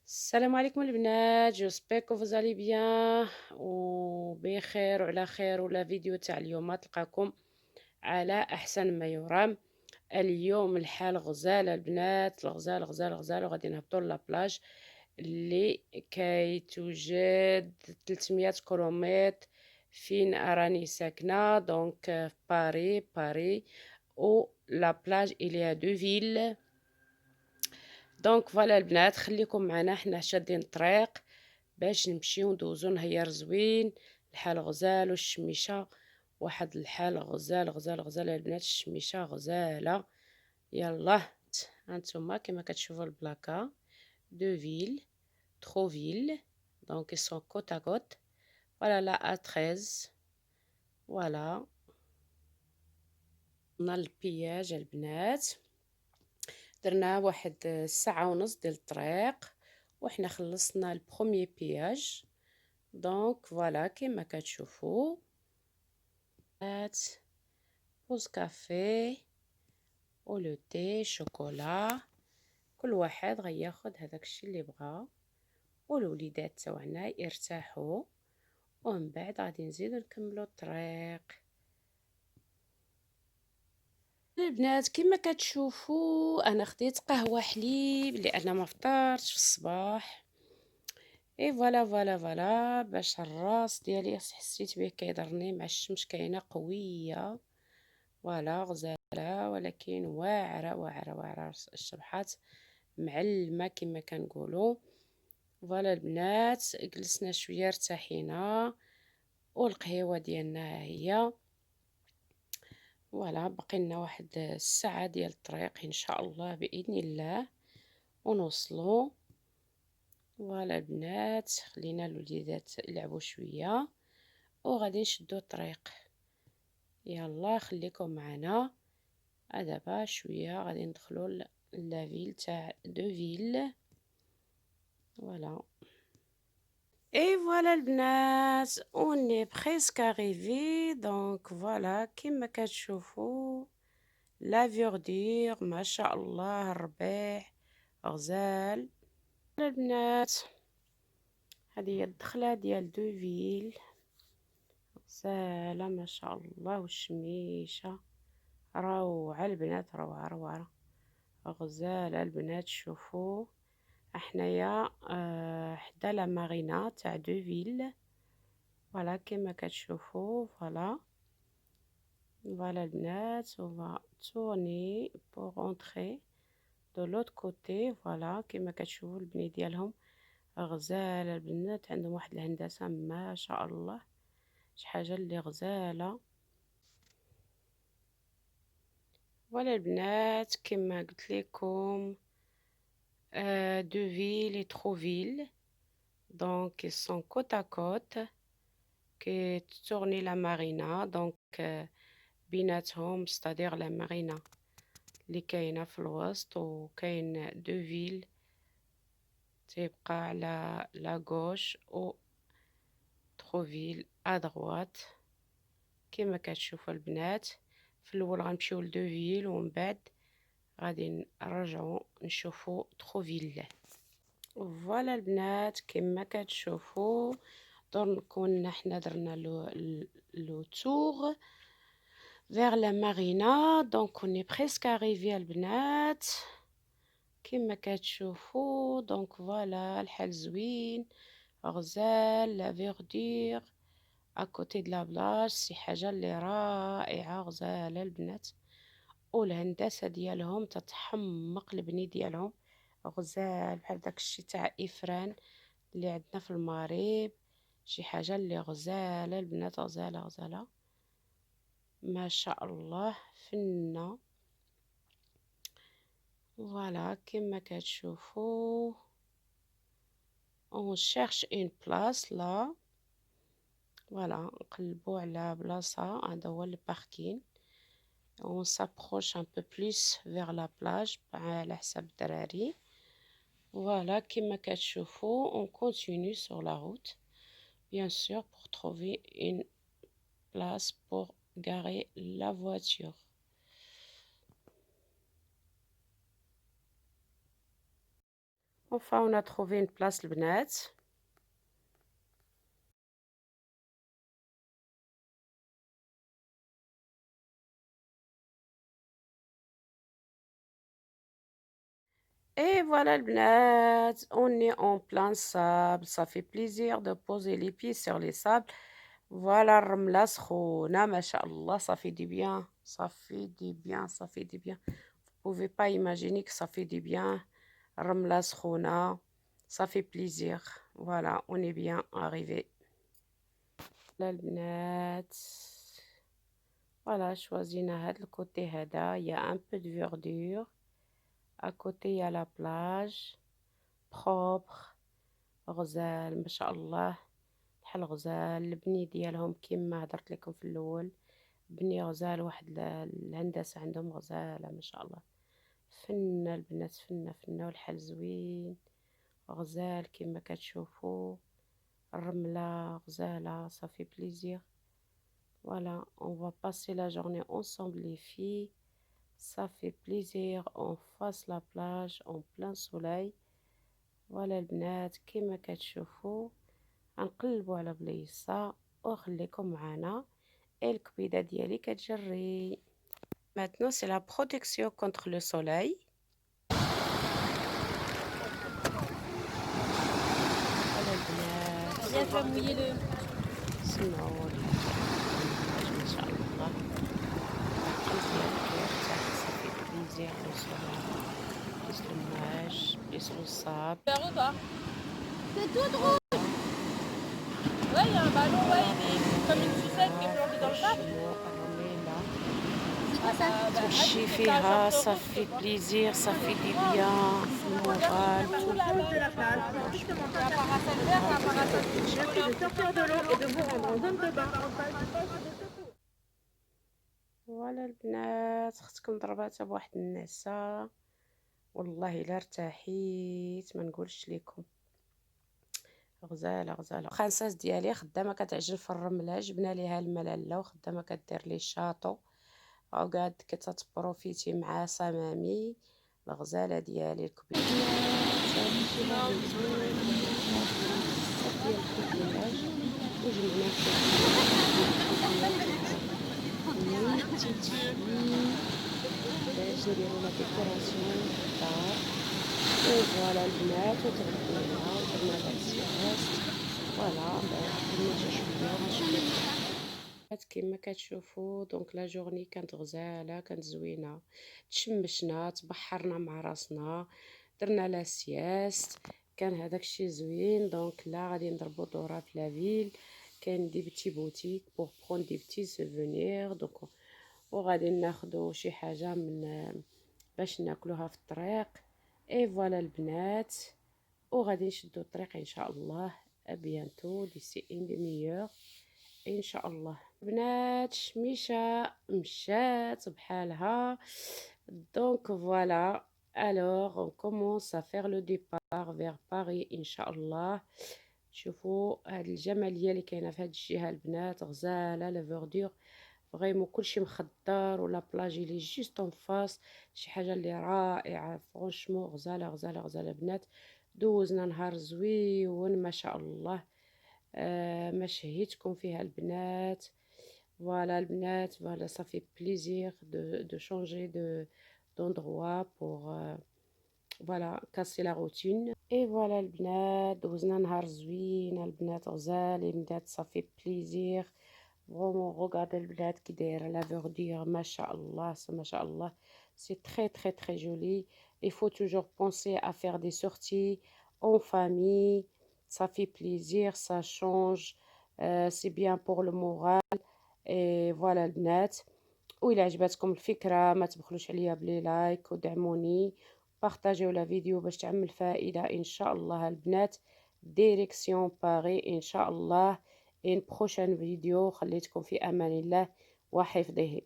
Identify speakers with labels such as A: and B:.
A: السلام عليكم البنات، جوسبر كو vous allez bien وبخير وعلى خير. ولا فيديو تاع اليوم تلقاكم على احسن ما يرام. اليوم الحال غزال البنات، الغزال غزال غزال، وغادي نهبطوا لابلاج اللي كي توجد 300 كيلومتر فين راني ساكنه. دونك في باري و لا بلاج إليا دو فيل. دونك فوالا البنات، خليكم معنا حنا شادين الطريق باش نمشيو ندوزو نهير زوين. الحال غزال والشميشه واحد الحال غزال غزال غزال البنات، الشميشه غزاله. يلا هانتوما كما كتشوفوا البلاكا دو فيل تروفيل، دونك سون كوت ا كوت. فوالا لا ا 13. فوالا وصلنا للبياج البنات، درنا واحد ساعة ونص ديال الطريق وحنا خلصنا البروميي بياج. دونك فوالا كيما كتشوفوا هات بوز كافي و لو تي شوكولا، كل واحد غياخد هذاك الشيء اللي بغا والوليدات تاوعنا يرتاحوا، ومن بعد غادي نزيدو نكملو الطريق. البنات كيما كتشوفوا انا خديت قهوه حليب لان ما فطرتش في الصباح. اي فوالا فوالا فوالا باش الراس ديالي حسيت به كيضرني مع الشمس كاينه قويه. فوالا غزاله ولكن واعره واعره واعره الشبحات معلمه كما كنقولوا. فوالا البنات جلسنا شويه ارتاحينا والقهوه ديالنا ها هي. فوالا باقي لنا واحد الساعه ديال الطريق ان شاء الله باذن الله ونوصلوا. فوالا البنات خلينا الوليدات يلعبوا شويه وغادي نشدو الطريق. يلا خليكم معنا، دابا شويه غادي ندخلوا لافيل تاع دو فيل. فوالا اي فوالا البنات اوني بريسك اريفي. دونك فوالا كيما كتشوفوا لا فيردور ما شاء الله الربيع غزال. البنات هذه هي الدخله ديال دو فيل، غزاله ما شاء الله والشميشه روعه البنات، روعه روعه غزاله البنات. شوفوا حنايا حدا لا مارينا تاع دو فيل. فوالا كما كتشوفوا فوالا. فوالا البنات on va tourner pour rentrer de l'autre côté. فوالا كما كتشوفوا البني ديالهم غزاله البنات، عندهم واحد الهندسه ما شاء الله، شي حاجه اللي غزاله. فوالا البنات كما قلت لكم دو فيل et تروفيل، دونك ils sont côte à côte كي تورني لا مارينا. دونك بيناتهم ستادير لا مارينا اللي كاينه في الوسط، وكاين دو فيل تيبقى على لا غوش و تروفيل ا دروات. كما كتشوفوا البنات في الاول غنمشيو لدو فيل ومن بعد غادي نرجعوا نشوفوا تروفيل. فوالا البنات كما كتشوفوا كنا حنا درنا لو تور vers la marina. دونك on est presque arrivé البنات كما كتشوفوا. دونك فوالا الحال زوين غزال لا فيردور اكوتي د لا بلاج، شي حاجه اللي رائعه غزاله البنات، والهندسه ديالهم تتحمق البني ديالهم غزال بحال داكشي تاع افران اللي عندنا في المغرب، شي حاجه اللي غزاله البنات، غزاله غزاله ما شاء الله فنه. فوالا كما كتشوفوا on cherche une place là. فوالا نقلبوا على بلاصه، هذا هو الباركين. on s'approche un peu plus vers la plage على حساب الدراري. فوالا كما كتشوفوا on continue sur la route bien sûr pour trouver une place pour garer la voiture. Enfin on a trouvé une place البنات. Et voilà البنات, on est en plein sable, ça fait plaisir de poser les pieds sur les sables. Voilà الرملة سخونة ما شاء الله, ça fait du bien, ça fait du bien, ça fait du bien. Vous pouvez pas imaginer que ça fait du bien. الرملة سخونة, ça fait plaisir. Voilà, on est bien arrivé. Voilà البنات, voilà choisina هاد الكوتي هذا, il y a un peu de verdure. À côté, il y a la plage, propre, غزال ما شاء الله. بحال غزال البني ديالهم كيما هضرت لكم في الاول, بني غزال, واحد الهندسه عندهم غزاله ما شاء الله. فنه البنات, فنه والحال زوين, غزال كيما كتشوفوا, الرمله غزاله, صافي بليزير. Voilà, on va passer la journée ensemble les filles. Ça fait plaisir, on fasse la plage en plein soleil. فوالا البنات كيما كتشوفوا غنقلبوا على بليصه وخليكم معنا. الكبيده ديالي كتجري. Maintenant c'est la protection contre le soleil. فوالا البنات سمعوا ما شاء الله, القلب ديالك كيرتاح, صافي بليزير لو soleil, plus le nuage, plus le sable.
B: C'est tout droit. Ouais, il y a un ballon, ouais, il est comme une sucette qui est plongée dans le sable. C'est quoi ça?
A: تمشي فيها, ça fait plaisir, ça fait du bien, في المورال.
B: De la plage, justement pas un parasol vert, un parasol rouge. De sortir de l'eau et de vous rendre en zone de bain.
A: فوالا البنات, اختكم ضرباتها بواحد النعسه, والله الا ارتاحيت ما نقولش لكم. غزاله غزاله. الخنساس ديالي خدامه كتعجن في الرمله, جبنا ليها الماء لاله وخدامه كدير ليه الشاطو, وقعد كتبروفيتي مع صمامي. الغزاله ديالي الكبيره باش نديرو لا ديكوراسيون للدار. وفوالا البنات, وتغدينا ودرنا لا سياست. فوالا درنا حتى شويه كيما كتشوفوا. دونك لا جورني كانت غزاله, كانت زوينه, تشمشنا, تبحرنا مع راسنا, درنا لا سياست, كان هذاك الشيء زوين. دونك لا غادي نضربوا دوره في لا فيل, كاين دي بتي بوتيك بور برون دي بتي سوفونير. دونك وغادي ناخذوا شي حاجه من باش ناكلوها في الطريق. اي فوالا البنات, وغادي نشدو الطريق ان شاء الله ابيانتو ديسي ان ديميور ان شاء الله. بنات شميشه مشات بحالها. دونك فوالا, alors on commence à faire le départ vers Paris ان شاء الله. شوفوا هاد الجماليه اللي كاينه في هاد الجهه البنات, غزاله لا فوردور فريمون, كلشي مخضر, ولا بلاج لي جوست اون فاس, شي حاجه اللي رائعه فرونشمون. غزاله غزاله غزاله بنات. دوزنا نهار زويون ما شاء الله. ما شهيتكم فيها البنات. فوالا البنات, فوالا صافي بليزير دو شونجي d'endroit pour فوالا كاسي لا روتين. اي فوالا البنات, دوزنا نهار زوين البنات, غزال البنات, صافي بليزير. Vraiment, regardez le bled qui derrière la verdure, mashallah, mashallah. C'est très, très, très joli. Il faut toujours penser à faire des sorties en famille. Ça fait plaisir, ça change. C'est bien pour le moral. Et voilà البنات. وإلا عجبتكم الفكرة ما تبخلوش عليا بلي لايك ودعموني, بارطاجيو لا فيديو باش تعمل فائدة إن شاء الله البنات. ديريكسيون باري إن شاء الله. une prochaine vidéo. خليتكم في أمان الله وحفظه.